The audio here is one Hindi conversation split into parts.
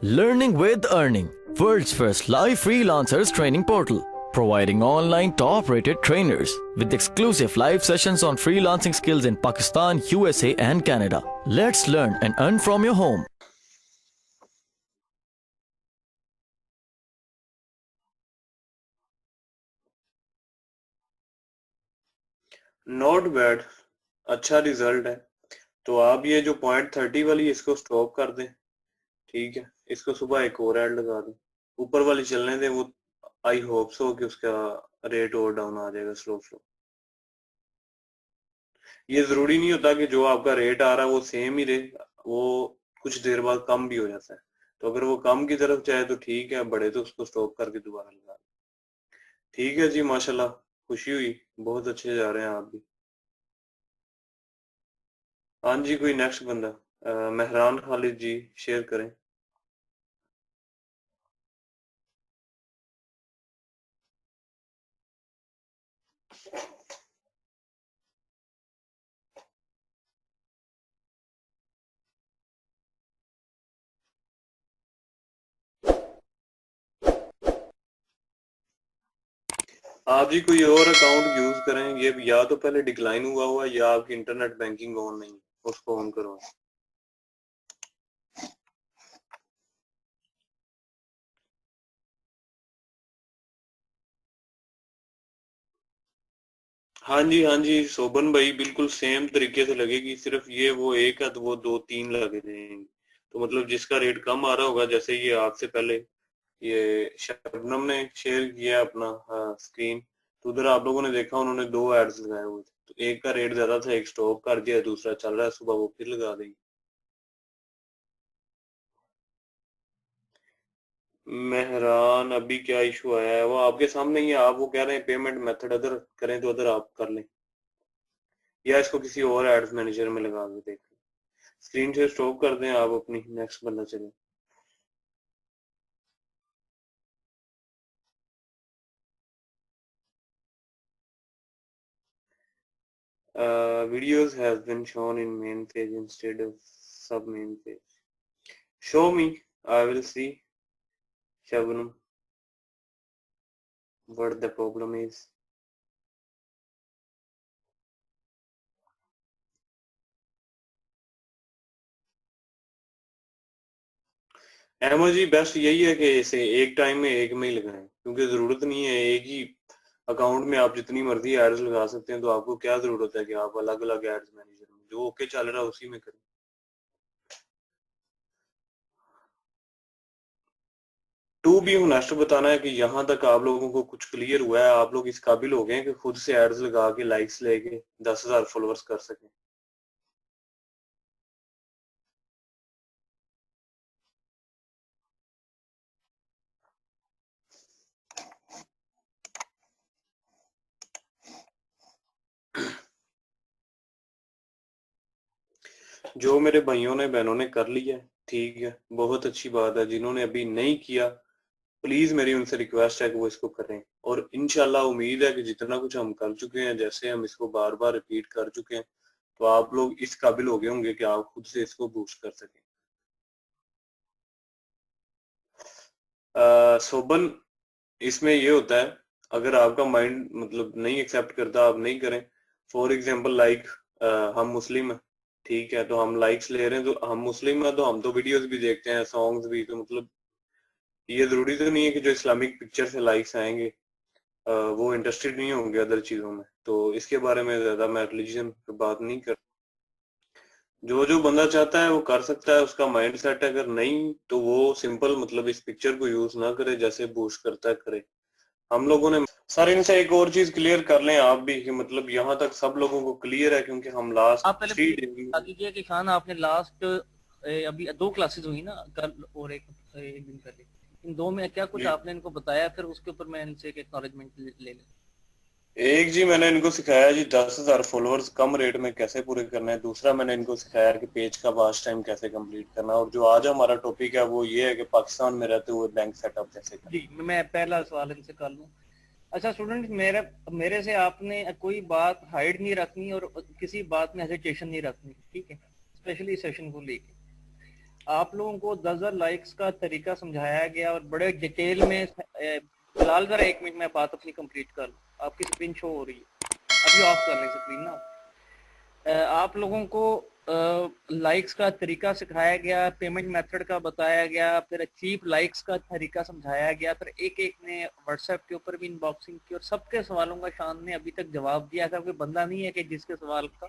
Learning with Earning, world's first live freelancers training portal, providing online top-rated trainers with exclusive live sessions on freelancing skills in Pakistan, USA and Canada. Let's learn and earn from your home. Not bad, अच्छा रिजल्ट है। तो आप ये जो .30 वाली इसको स्टॉप कर दें, ठीक है। इसको सुबह एक और ऐड लगा दें, ऊपर वाली चलने दें। वो आई होप सो कि उसका रेट और डाउन आ जाएगा स्लो स्लो। ये जरूरी नहीं होता कि जो आपका रेट आ रहा है वो सेम ही रहे, वो कुछ देर बाद कम भी हो जाता है। तो अगर वो कम की तरफ जाए तो ठीक है, बढ़े तो उसको स्टॉप करके दोबारा लगा दें। ठीक है जी, माशाल्लाह, खुशी हुई, बहुत अच्छे जा रहे हैं आप भी। हाँ जी, कोई नेक्स्ट बंदा, मेहरान खालिद जी शेयर करें। आप जी कोई और अकाउंट यूज करें, ये या तो पहले डिक्लाइन हुआ या आपकी इंटरनेट बैंकिंग ऑन नहीं, उसको ऑन करो। हाँ जी शोभन भाई, बिल्कुल सेम तरीके से लगेगी, सिर्फ ये वो एक है तो वो दो तीन लगे जाएंगे। तो मतलब जिसका रेट कम आ रहा होगा, जैसे ये आपसे पहले ये शबनम ने शेयर किया अपना स्क्रीन, तो उधर आप लोगों ने देखा उन्होंने दो एड्स लगाए हुए थे। तो एक का रेट ज्यादा था, एक स्टॉप कर दिया, दूसरा चल रहा है, सुबह वो फिर लगा देंगे। मेहरान, अभी क्या इशू आया है वो आपके सामने ही है। आप वो कह रहे हैं पेमेंट मेथड अदर करें, तो अदर आप कर लें, या इसको किसी और एड्स मैनेजर में लगा के देख लें। स्क्रीन से स्टॉप कर दें आप अपनी, नेक्स्ट बंदा चले। Videos has been shown in main page instead of sub main page. Show me, I will see. Shabnam, what the problem is. MOG best यही है कि इसे एक टाइम में एक में ही लगाएं, क्योंकि जरूरत नहीं है एक ही अकाउंट में आप जितनी मर्जी एड्स लगा सकते हैं। तो आपको क्या जरूरत है कि आप अलग अलग एड्स मैनेजर में जो ओके चल रहा है उसी में करें। टू बी ऑनेस्ट बताना है कि यहाँ तक आप लोगों को कुछ क्लियर हुआ है, आप लोग इस काबिल हो गए हैं कि खुद से एड्स लगा के लाइक्स लेके 10,000 फॉलोअर्स कर सकें। जो मेरे भाइयों ने बहनों ने कर लिया, ठीक है, बहुत अच्छी बात है। जिन्होंने अभी नहीं किया, प्लीज मेरी उनसे रिक्वेस्ट है कि वो इसको करें। और इंशाल्लाह उम्मीद है कि जितना कुछ हम कर चुके हैं, जैसे हम इसको बार बार रिपीट कर चुके हैं, तो आप लोग इस काबिल हो गए होंगे कि आप खुद से इसको बूस्ट कर सकें। सोबन, इसमें ये होता है, अगर आपका माइंड मतलब नहीं एक्सेप्ट करता, आप नहीं करें। फॉर एग्जाम्पल लाइक हम मुस्लिम हैं, ठीक है, तो हम लाइक्स ले रहे हैं, तो हम मुस्लिम हैं तो हम तो वीडियोस भी देखते हैं, सॉन्ग्स भी, तो मतलब ये जरूरी तो नहीं है कि जो इस्लामिक पिक्चर से लाइक्स आएंगे वो इंटरेस्टेड नहीं होंगे अदर चीजों में। तो इसके बारे में ज्यादा मैं रिलीजन पे बात नहीं कर। जो जो बंदा चाहता है वो कर सकता है, उसका माइंड सेट है। अगर नहीं तो वो सिंपल मतलब इस पिक्चर को यूज ना करे, जैसे बूस्ट करता है करे। हम लोगों ने सर इनसे एक और चीज क्लियर कर लें आप भी, कि मतलब यहाँ तक सब लोगों को क्लियर है, क्योंकि हम लास्ट आप पहले 3 डेज बता दीजिए कि खान आपने लास्ट अभी 2 क्लासेस हुई ना, कल और एक दिन पहले, इन 2 में क्या कुछ आपने इनको बताया? फिर उसके ऊपर मैं इनसे एक एक्नॉलेजमेंट ले लें। एक जी मैंने इनको सिखाया जी 10,000 फॉलोअर्स कम रेट में कैसे पूरे करना है। दूसरा मैंने इनको सिखाया कि पेज का वॉच टाइम कैसे कंप्लीट करना है। और जो आज हमारा टॉपिक है वो ये है कि पाकिस्तान में रहते हुए बैंक सेटअप कैसे करना जी, मैं पहला सवाल इनसे कर लूँ। अच्छा स्टूडेंट, मेरे से आपने कोई बात हाइड नहीं रखनी और किसी बात में हेजिटेशन नहीं रखनी, ठीक है, स्पेशली सेशन को लेके। आप लोगों को 10,000 लाइक्स का तरीका समझाया गया और बड़े डिटेल में। फिलहाल जरा 1 मिनट में बात अपनी कंप्लीट कर लूं। आपकी स्क्रीन शो हो रही है, अभी ऑफ कर लें स्क्रीन ना। आप लोगों को लाइक्स का तरीका सिखाया गया, पेमेंट मेथड का बताया गया, फिर चीप लाइक्स का तरीका समझाया गया, फिर एक एक ने व्हाट्सएप के ऊपर भी इनबॉक्सिंग की और सबके सवालों का शान ने अभी तक जवाब दिया। ऐसा कोई बंदा नहीं है कि जिसके सवाल का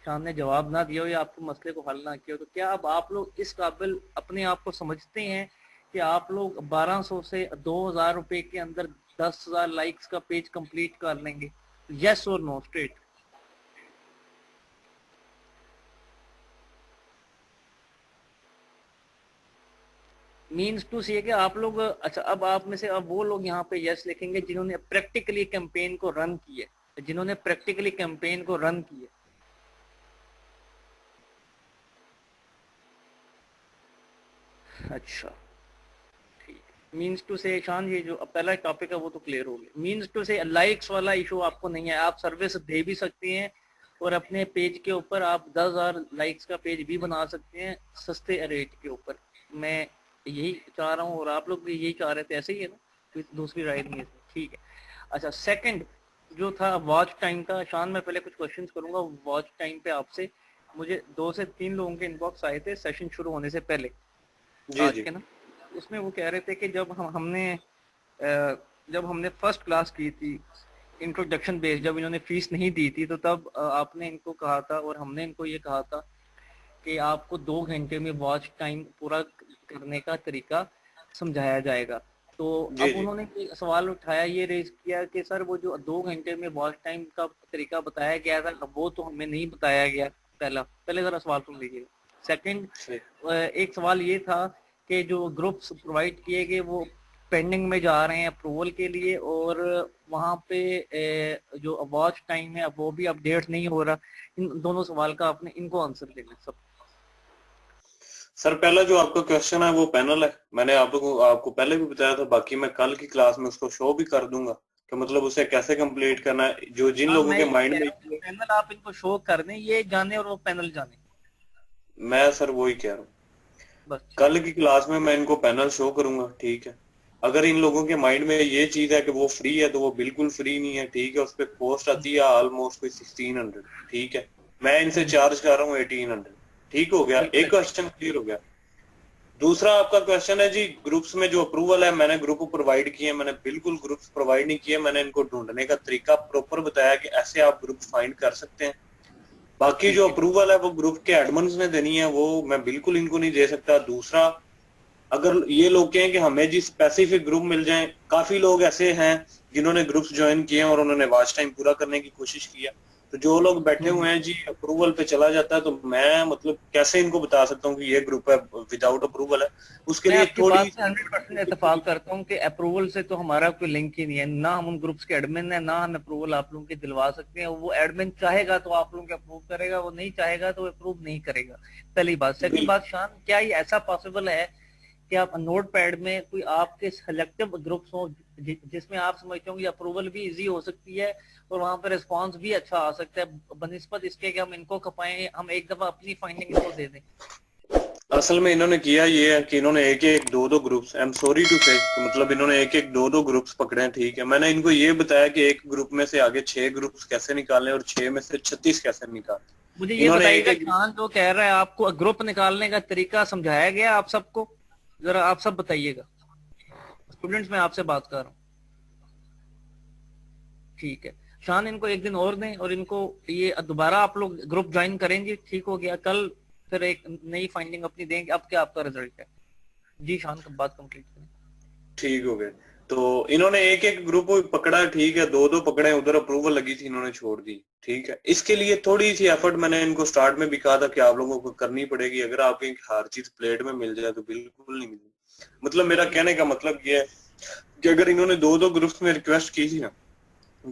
शान ने जवाब ना दिया हो या आपके मसले को हल ना किया हो। तो क्या अब आप लोग इस काबिल अपने आप को समझते हैं कि आप लोग 1200 से 2000 रुपए के अंदर 10,000 लाइक्स का पेज कंप्लीट कर लेंगे? यस और नो, स्ट्रेट। मीन्स टू से कि आप लोग, अच्छा अब आप में से अब वो लोग यहाँ पे यस लिखेंगे जिन्होंने प्रैक्टिकली कैंपेन को रन किए, जिन्होंने प्रैक्टिकली कैंपेन को रन किए। अच्छा ठीक, मीन्स टू से शान ये जो पहला टॉपिक है वो तो क्लियर हो गया। मीन्स टू से लाइक्स वाला इशू आपको नहीं है, आप सर्विस दे भी सकते हैं और अपने पेज के ऊपर आप 10,000 लाइक्स का पेज भी बना सकते हैं सस्ते रेट के ऊपर। मैं यही चाह रहा हूँ और आप लोग भी यही चाह रहे थे, ऐसे ही है ना, कोई दूसरी राय नहीं है, ठीक है। अच्छा सेकंड जो था वॉच टाइम का, शान मैं पहले कुछ क्वेश्चंस करूंगा वॉच टाइम पे आपसे। मुझे 2 से 3 लोगों के इनबॉक्स आए थे सेशन शुरू होने से पहले आज के ना, उसमें वो कह रहे थे कि जब हमने फर्स्ट क्लास की थी इंट्रोडक्शन बेस, जब इन्होंने फीस नहीं दी थी तो तब आपने इनको कहा था और हमने इनको ये कहा था कि आपको 2 घंटे में वॉच टाइम पूरा करने का तरीका समझाया जाएगा। तो अब उन्होंने सवाल उठाया, ये रेज किया कि सर वो जो 2 घंटे में वॉच टाइम का तरीका बताया गया था वो तो हमें नहीं बताया गया। पहले जरा सवाल सुन लीजिए। सेकंड एक सवाल ये था कि जो ग्रुप्स प्रोवाइड किए गए वो पेंडिंग में जा रहे हैं अप्रूवल के लिए और वहाँ पे जो वॉच टाइम है वो भी अपडेट नहीं हो रहा। इन दोनों सवाल का आपने इनको आंसर देना सब। सर पहला जो आपका क्वेश्चन है वो पैनल है, मैंने आपको पहले भी बताया था, बाकी मैं कल की क्लास में उसको शो भी कर दूंगा कि मतलब उसे कैसे कंप्लीट करना है। जो जिन लोगों के माइंड में पैनल आप इनको शो कर दें, ये जाने और वो पैनल जाने। मैं सर वही कह रहा हूँ, कल की क्लास में मैं इनको पैनल शो करूंगा, ठीक है। अगर इन लोगों के माइंड में ये चीज है कि वो फ्री है तो वो बिल्कुल फ्री नहीं है, ठीक है। उस पर कॉस्ट आती है ऑलमोस्ट कोई 1600, ठीक है। मैं इनसे चार्ज कर रहा हूँ 1800, ठीक हो गया। एक क्वेश्चन क्लियर हो गया। दूसरा आपका क्वेश्चन है जी ग्रुप्स में जो अप्रूवल है, मैंने ग्रुप प्रोवाइड किए, मैंने बिल्कुल ग्रुप्स प्रोवाइड नहीं किए। मैंने इनको ढूंढने का तरीका प्रॉपर बताया कि ऐसे आप ग्रुप फाइंड कर सकते हैं। बाकी जो अप्रूवल है वो ग्रुप के एडमिन्स ने देनी है, वो मैं बिल्कुल इनको नहीं दे सकता। दूसरा, अगर ये लोग कहें कि हमें जी स्पेसिफिक ग्रुप मिल जाए, काफी लोग ऐसे हैं जिन्होंने ग्रुप्स ज्वाइन किए और उन्होंने वॉच टाइम पूरा करने की कोशिश किया। तो जो लोग बैठे हुए हैं जी अप्रूवल पे चला जाता है, तो मैं मतलब कैसे इनको बता सकता हूँ कि ये ग्रुप है विदाउट अप्रूवल है। उसके लिए थोड़ी 100% इत्तेफाक करता हूँ कि अप्रूवल से तो हमारा कोई लिंक ही नहीं है, ना हम उन ग्रुप्स के एडमिन है, ना हम अप्रूवल आप लोगों के दिलवा सकते हैं। वो एडमिन चाहेगा तो आप लोगों के अप्रूव करेगा, वो नहीं चाहेगा तो अप्रूव नहीं करेगा, पहली बात। सेकंड बात, शान क्या ये ऐसा पॉसिबल है कि आप नोट पैड में कोई आपके सेलेक्टिव ग्रुप्स हो जिसमें आप समझते हो कि अप्रूवल भी इजी हो सकती है और वहां पर रिस्पांस भी अच्छा आ सकता है बनिस्बत इसके कि हम इनको खपाएं, हम एक दफा अपनी फाइंडिंग इनको दे दें? असल में इन्होंने किया ये है कि इन्होंने एक एक दो दो groups, I am sorry to say, मतलब इन्होंने एक एक दो दो ग्रुप्स पकड़े हैं, ठीक है। मैंने इनको ये बताया कि एक ग्रुप में से आगे 6 ग्रुप्स कैसे निकालने और 6 में से 36 कैसे निकालने। मुझे ये बताइएगा, खान जो कह रहा है आपको ग्रुप निकालने का तरीका समझाया गया आप सबको? जरा आप सब बताइएगा, स्टूडेंट्स में आपसे बात कर रहा हूँ, ठीक है। शान इनको एक दिन और दें और इनको ये दोबारा आप लोग ग्रुप ज्वाइन करेंगे, ठीक हो गया। कल फिर एक नई फाइंडिंग अपनी देंगे। अब क्या आपका रिजल्ट है जी? शान का बात कंप्लीट करें। ठीक हो गया। तो इन्होंने एक एक ग्रुप पकड़ा, ठीक है, दो दो पकड़े, उधर अप्रूवल लगी थी, इन्होंने छोड़ दी, ठीक है। इसके लिए थोड़ी सी एफर्ट मैंने इनको स्टार्ट में भी कहा था कि आप लोगों को करनी पड़ेगी। अगर आपको हर चीज प्लेट में मिल जाए तो बिल्कुल नहीं मिलेगी। मतलब मेरा कहने का मतलब ये है कि अगर इन्होंने दो दो ग्रुप्स में रिक्वेस्ट की थी ना,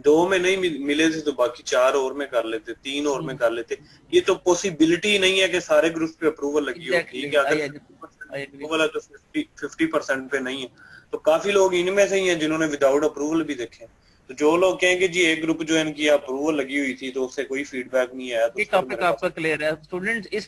2 में नहीं मिले थे तो बाकी 4 और में कर लेते, 3 और में कर लेते। ये तो पॉसिबिलिटी नहीं है कि सारे ग्रुप पे अप्रूवल लगी हो, ठीक है। अगर अप्रूवल है तो 50% पे नहीं है, तो काफी लोग इनमें से ही हैं जिन्होंने विदाउट अप्रूवल भी देखे। तो जो लोग कहेंगे जी एक ग्रुप ज्वाइन किया अप्रूवल लगी हुई थी तो उससे कोई फीडबैक नहीं आया, तो टॉपिक आपका क्लियर है। स्टूडेंट्स इस